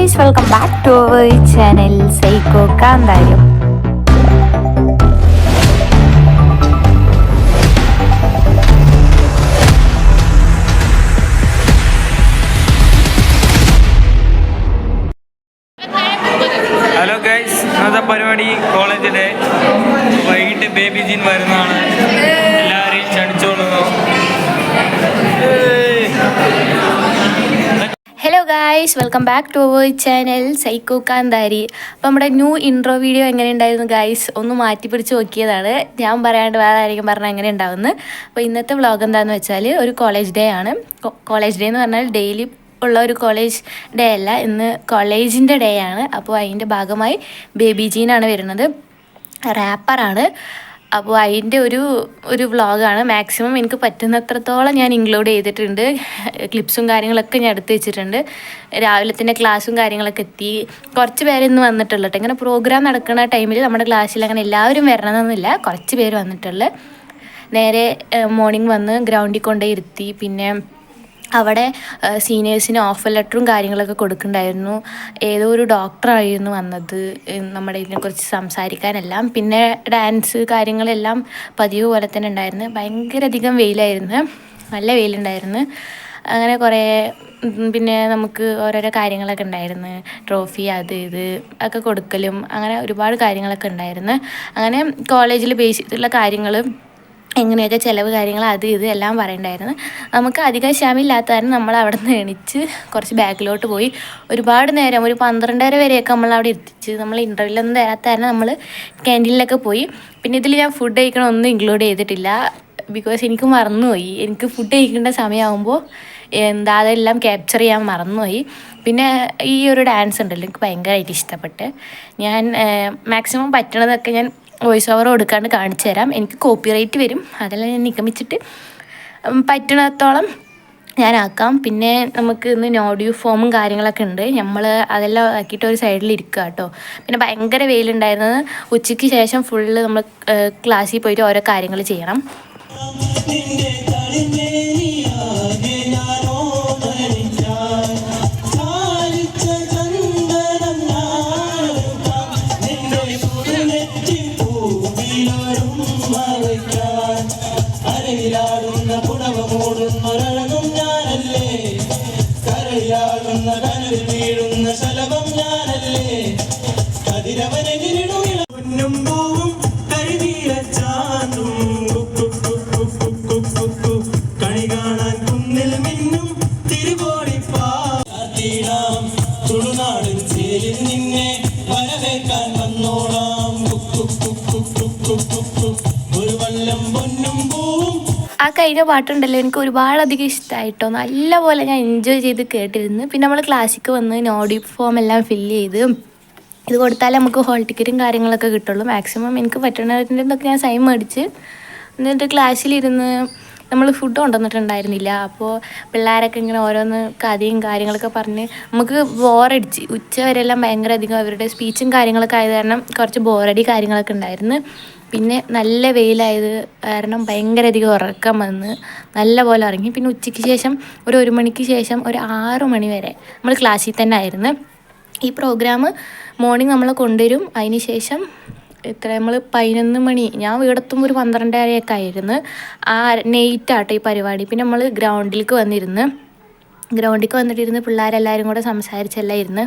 guys, welcome back to our channel Seiko Kandari. Hello guys, ഇന്നത്തെ പരിപാടി college day. വൈകിട്ട് ബേബി ജീൻ വരുന്നതാണ്. എല്ലാവരെയും ക്ഷണിച്ചോളുന്നു. Hello guys, welcome back to our channel psycho Kanthari. അപ്പോൾ നമ്മുടെ ന്യൂ ഇൻട്രോ വീഡിയോ എങ്ങനെ ഉണ്ടായിരുന്നു ഗായ്സ്? ഒന്ന് മാറ്റി പിടിച്ച് നോക്കിയതാണ്. ഞാൻ പറയാണ്ട് വേറെ ആരെങ്കിലും പറഞ്ഞാൽ എങ്ങനെ ഉണ്ടാവുമെന്ന്. അപ്പോൾ ഇന്നത്തെ വ്ളോഗ് എന്താണെന്ന് വെച്ചാൽ ഒരു കോളേജ് ഡേ ആണ്. കോളേജ് ഡേ എന്ന് പറഞ്ഞാൽ ഡെയിലി ഉള്ള ഒരു കോളേജ് ഡേ അല്ല, ഇന്ന് കോളേജിൻ്റെ ഡേ ആണ്. അപ്പോൾ അതിൻ്റെ ഭാഗമായി ബേബി ജീനാണ് വരുന്നത്. റാപ്പറാണ്. അപ്പോൾ അതിൻ്റെ ഒരു വ്ളോഗാണ്. മാക്സിമം എനിക്ക് പറ്റുന്നത്രത്തോളം ഞാൻ ഇൻക്ലൂഡ് ചെയ്തിട്ടുണ്ട്. ക്ലിപ്സും കാര്യങ്ങളൊക്കെ ഞാൻ എടുത്ത് വെച്ചിട്ടുണ്ട്. രാവിലെ തന്നെ ക്ലാസ്സും കാര്യങ്ങളൊക്കെ എത്തി. കുറച്ച് പേര് ഇന്ന് വന്നിട്ടുള്ളൂ കേട്ടോ. ഇങ്ങനെ പ്രോഗ്രാം നടക്കുന്ന ടൈമിൽ നമ്മുടെ ക്ലാസ്സിൽ അങ്ങനെ എല്ലാവരും വരണമെന്നൊന്നുമില്ല, കുറച്ച് പേര് വന്നിട്ടുള്ളൂ. നേരെ മോർണിംഗ് വന്ന് ഗ്രൗണ്ടിൽ കൊണ്ടുപോയി ഇരുത്തി. പിന്നെ അവിടെ സീനിയേഴ്സിന് ഓഫർ ലെറ്ററും കാര്യങ്ങളൊക്കെ കൊടുക്കുന്നുണ്ടായിരുന്നു. ഏതോ ഒരു ഡോക്ടറായിരുന്നു വന്നത് നമ്മുടെ ഇതിനെക്കുറിച്ച് സംസാരിക്കാനെല്ലാം. പിന്നെ ഡാൻസ് കാര്യങ്ങളെല്ലാം പതിവ് പോലെ തന്നെ ഉണ്ടായിരുന്നു. ഭയങ്കര അധികം വെയിലായിരുന്നു, നല്ല വെയിലുണ്ടായിരുന്നു. അങ്ങനെ കുറേ പിന്നെ നമുക്ക് ഓരോരോ കാര്യങ്ങളൊക്കെ ഉണ്ടായിരുന്നു. ട്രോഫി അത് ഇത് ഒക്കെ കൊടുക്കലും അങ്ങനെ ഒരുപാട് കാര്യങ്ങളൊക്കെ ഉണ്ടായിരുന്നു. അങ്ങനെ കോളേജിൽ ബേസ് ചെയ്തിട്ടുള്ള കാര്യങ്ങൾ, എങ്ങനെയൊക്കെ ചിലവ് കാര്യങ്ങൾ അത് ഇത് എല്ലാം പറയണ്ടായിരുന്നു. നമുക്ക് അധികം ക്ഷമയില്ലാത്ത കാരണം നമ്മൾ അവിടെ നിന്ന് എണിച്ച് കുറച്ച് ബാക്കിലോട്ട് പോയി. ഒരുപാട് നേരം, ഒരു 12:30 വരെയൊക്കെ നമ്മളവിടെ എത്തിച്ച്. നമ്മൾ ഇൻ്റർവ്യൂലൊന്നും തരാത്ത കാരണം നമ്മൾ ക്യാൻറ്റീനിലൊക്കെ പോയി. പിന്നെ ഇതിൽ ഞാൻ ഫുഡ് കഴിക്കണമൊന്നും ഇൻക്ലൂഡ് ചെയ്തിട്ടില്ല, ബിക്കോസ് എനിക്ക് മറന്നുപോയി. എനിക്ക് ഫുഡ് കഴിക്കേണ്ട സമയമാകുമ്പോൾ അതെല്ലാം ക്യാപ്ചർ ചെയ്യാൻ മറന്നുപോയി. പിന്നെ ഈ ഒരു ഡാൻസ് ഉണ്ടല്ലോ, എനിക്ക് ഭയങ്കരമായിട്ട് ഇഷ്ടപ്പെട്ട്. ഞാൻ മാക്സിമം പറ്റണതൊക്കെ ഞാൻ വോയിസ് ഓവർ കൊടുക്കാണ്ട് കാണിച്ചു തരാം. എനിക്ക് കോപ്പിറൈറ്റ് വരും, അതെല്ലാം ഞാൻ നിഗമിച്ചിട്ട് പറ്റണത്തോളം ഞാനാക്കാം. പിന്നെ നമുക്ക് ഇന്ന് ഓഡിയോ ഫോമും കാര്യങ്ങളൊക്കെ ഉണ്ട്. നമ്മൾ അതെല്ലാം ആക്കിയിട്ട് ഒരു സൈഡിൽ ഇരിക്കുക കേട്ടോ. പിന്നെ ഭയങ്കര വെയിലുണ്ടായിരുന്നത്. ഉച്ചയ്ക്ക് ശേഷം ഫുള്ള് നമ്മൾ ക്ലാസ്സിൽ പോയിട്ട് ഓരോ കാര്യങ്ങൾ ചെയ്യണം. ആ കഴിഞ്ഞ പാട്ടുണ്ടല്ലോ, എനിക്ക് ഒരുപാടധികം ഇഷ്ടമായിട്ടോ. നല്ല പോലെ ഞാൻ എൻജോയ് ചെയ്ത് കേട്ടിരുന്നു. പിന്നെ നമ്മൾ ക്ലാസ്സിക്ക് വന്ന് ഓഡിയോ ഫോം എല്ലാം ഫില്ല് ചെയ്ത് ഇത് കൊടുത്താലേ നമുക്ക് ഹോൾ ടിക്കറ്റും കാര്യങ്ങളൊക്കെ കിട്ടുള്ളൂ. മാക്സിമം എനിക്ക് പറ്റുന്നതിൻ്റെ എന്തൊക്കെ ഞാൻ സൈൻ മേടിച്ച് എന്നിട്ട് ക്ലാസ്സിലിരുന്ന് നമ്മൾ ഫുഡ് കൊണ്ടുവന്നിട്ടുണ്ടായിരുന്നില്ല. അപ്പോൾ പിള്ളേരൊക്കെ ഇങ്ങനെ ഓരോന്ന് കഥയും കാര്യങ്ങളൊക്കെ പറഞ്ഞ് നമുക്ക് ബോറടിച്ച്. ഉച്ച വരെയെല്ലാം ഭയങ്കര അധികം അവരുടെ സ്പീച്ചും കാര്യങ്ങളൊക്കെ ആയത് കാരണം കുറച്ച് ബോറടി കാര്യങ്ങളൊക്കെ ഉണ്ടായിരുന്നു. പിന്നെ നല്ല വെയിലായത് കാരണം ഭയങ്കര അധികം ഉറക്കം വന്ന് നല്ല പോലെ ഇറങ്ങി. പിന്നെ ഉച്ചയ്ക്ക് ശേഷം ഒരു 1 മണിക്ക് ശേഷം ഒരു 6 മണി വരെ നമ്മൾ ക്ലാസ്സിൽ തന്നെ ആയിരുന്നു. ഈ പ്രോഗ്രാം മോർണിംഗ് നമ്മളെ കൊണ്ടുവരും. അതിന് ശേഷം നമ്മൾ 11 മണി, ഞാൻ വീടെത്തുമ്പോൾ ഒരു 12:30 ആയിരുന്നു. നെയ്റ്റാട്ടോ ഈ പരിപാടി. പിന്നെ നമ്മൾ ഗ്രൗണ്ടിലേക്ക് വന്നിട്ടിരുന്ന് പിള്ളേരെല്ലാവരും കൂടെ സംസാരിച്ചെല്ലാം ഇരുന്ന്.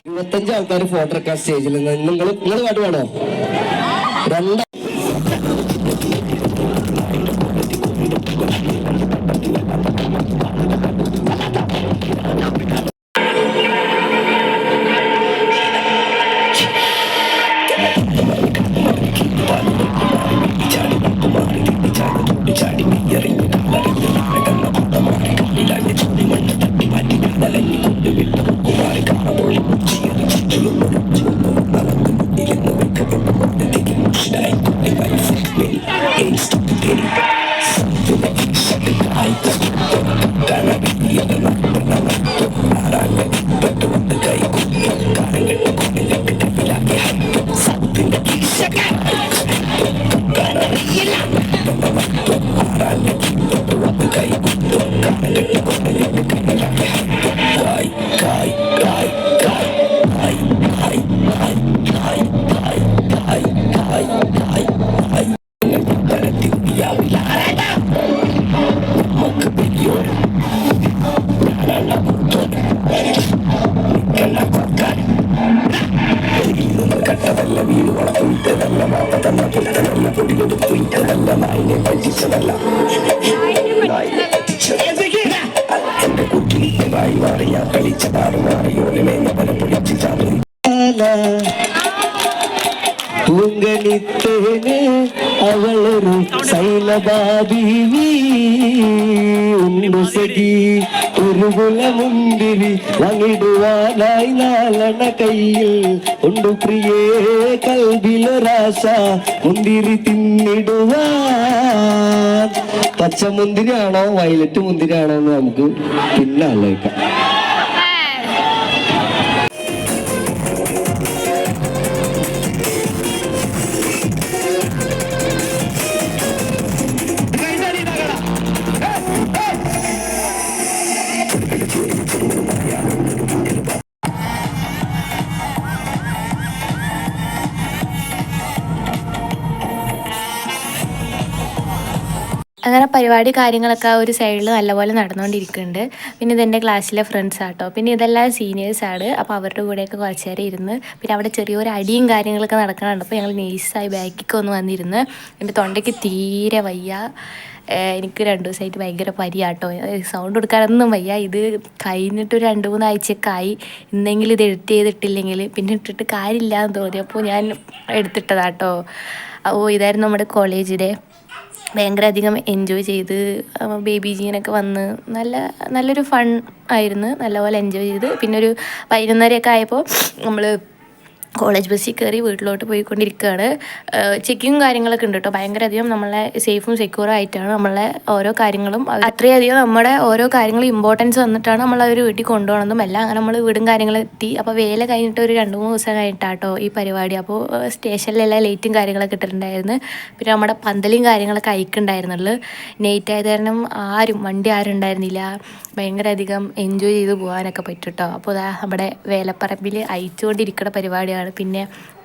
ഇരുപത്തഞ്ച് ആൾക്കാർ ഫോട്ടോ എടുക്കാൻ സ്റ്റേജിൽ നിങ്ങൾ പാട്ട് പാടോ? രണ്ട് പൂങ്കണിത്തേന് അവളൊരു ശൈലബാബീവി സഖി ഒരു കുലമുന്തിരി വാങ്ങിടുവാനായി നാലണ കയ്യിൽ ഉണ്ട് പ്രിയേ കൽബിലൊരാശ മുന്തിരി തിന്നിടുവാൻ. പച്ചമുന്തിരിയാണോ വയലറ്റ് മുന്തിരിയാണോ എന്ന് നമുക്ക് പിന്നെ ആലോചിക്കാം. അങ്ങനെ പരിപാടി കാര്യങ്ങളൊക്കെ ആ ഒരു സൈഡിൽ നല്ലപോലെ നടന്നുകൊണ്ടിരിക്കുന്നുണ്ട്. പിന്നെ ഇതെൻ്റെ ക്ലാസ്സിലെ ഫ്രണ്ട്സ് ആട്ടോ. പിന്നെ ഇതെല്ലാം സീനിയേഴ്സാണ്. അപ്പോൾ അവരുടെ കൂടെയൊക്കെ കുറച്ച് നേരം ഇരുന്ന് പിന്നെ അവിടെ ചെറിയൊരു അടിയും കാര്യങ്ങളൊക്കെ നടക്കണുണ്ട്. അപ്പോൾ ഞങ്ങൾ നൈസായി ബാക്കിലേക്ക് ഒന്ന് വന്നിരുന്ന്. എൻ്റെ തൊണ്ടയ്ക്ക് തീരെ വയ്യ. എനിക്ക് 2 ദിവസമായിട്ട് ഭയങ്കര പരിയാട്ടോ. സൗണ്ട് കൊടുക്കാനൊന്നും വയ്യ. ഇത് കഴിഞ്ഞിട്ട് ഒരു 2-3 ആഴ്ചയൊക്കെ ആയി. ഇന്നെങ്കിലും ഇത് എഡിറ്റ് ചെയ്തിട്ടില്ലെങ്കിൽ പിന്നെ ഇട്ടിട്ട് കാര്യമില്ല എന്ന് തോന്നി. അപ്പോൾ ഞാൻ എടുത്തിട്ടതാട്ടോ. അപ്പോൾ ഇതായിരുന്നു നമ്മുടെ കോളേജിലെ. ഭയങ്കര അധികം എൻജോയ് ചെയ്ത് ബേബി ജീനൊക്കെ വന്ന് നല്ലൊരു ഫൺ ആയിരുന്നു. നല്ലപോലെ എൻജോയ് ചെയ്ത് പിന്നെ ഒരു 11:30 ആയപ്പോൾ നമ്മൾ കോളേജ് ബസ്സിൽ കയറി വീട്ടിലോട്ട് പോയിക്കൊണ്ടിരിക്കുകയാണ്. ചെക്കിങ്ങും കാര്യങ്ങളൊക്കെ ഉണ്ട് കേട്ടോ. ഭയങ്കര അധികം നമ്മളെ സേഫും സെക്യൂറും ആയിട്ടാണ് നമ്മളെ ഓരോ കാര്യങ്ങളും അത്രയധികം നമ്മുടെ ഓരോ കാര്യങ്ങളും ഇമ്പോർട്ടൻസ് വന്നിട്ടാണ് നമ്മളവർ വീട്ടിൽ കൊണ്ടുപോകണതും എല്ലാം. അങ്ങനെ നമ്മൾ വീടും കാര്യങ്ങളും എത്തി. അപ്പോൾ വേല കഴിഞ്ഞിട്ട് ഒരു 2-3 ദിവസം കഴിഞ്ഞിട്ടാട്ടോ ഈ പരിപാടി. അപ്പോൾ സ്റ്റേഷനിലെല്ലാം ലൈറ്റും കാര്യങ്ങളൊക്കെ ഇട്ടിട്ടുണ്ടായിരുന്നു. പിന്നെ നമ്മുടെ പന്തലും കാര്യങ്ങളൊക്കെ അയക്കുണ്ടായിരുന്നുള്ളൂ. നൈറ്റ് ആയത് കാരണം വണ്ടി ആരും ഉണ്ടായിരുന്നില്ല. ഭയങ്കര അധികം എൻജോയ് ചെയ്ത് പോകാനൊക്കെ പറ്റും കേട്ടോ. അപ്പോൾ നമ്മുടെ വേലപ്പറമ്പിൽ അയച്ചുകൊണ്ടിരിക്കുന്ന പരിപാടിയാണ്. പിന്നെ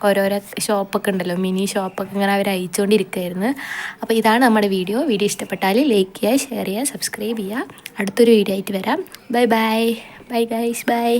ഓരോരോ ഷോപ്പൊക്കെ ഉണ്ടല്ലോ, മിനി ഷോപ്പൊക്കെ ഇങ്ങനെ അവർ അയച്ചുകൊണ്ടിരിക്കുകയായിരുന്നു. അപ്പോൾ ഇതാണ് നമ്മുടെ വീഡിയോ ഇഷ്ടപ്പെട്ടാൽ ലൈക്ക് ചെയ്യുക, ഷെയർ ചെയ്യുക, സബ്സ്ക്രൈബ് ചെയ്യുക. അടുത്തൊരു വീഡിയോ ആയിട്ട് വരാം. Bye bye. Bye guys. By.